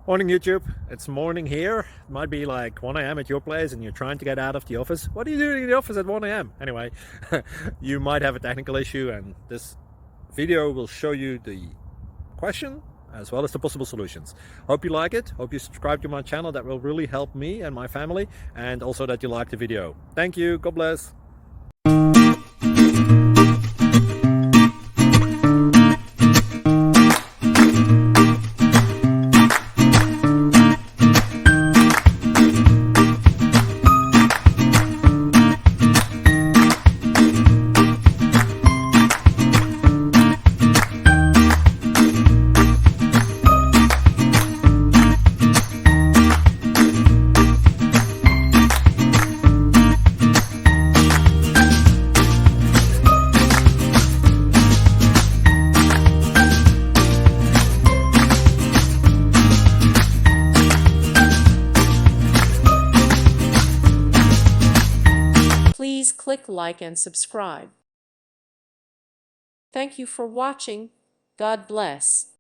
Morning YouTube, it's morning here. It might be like 1 a.m. at your place and you're trying to get out of the office. What are you doing in the office at 1 a.m.? Anyway, you might have a technical issue and this video will show you the question as well as the possible solutions. Hope you like it, hope you subscribe to my channel. That will really help me and my family, and also that you like the video. Thank you, God bless. Please click like and subscribe. Thank you for watching. God bless.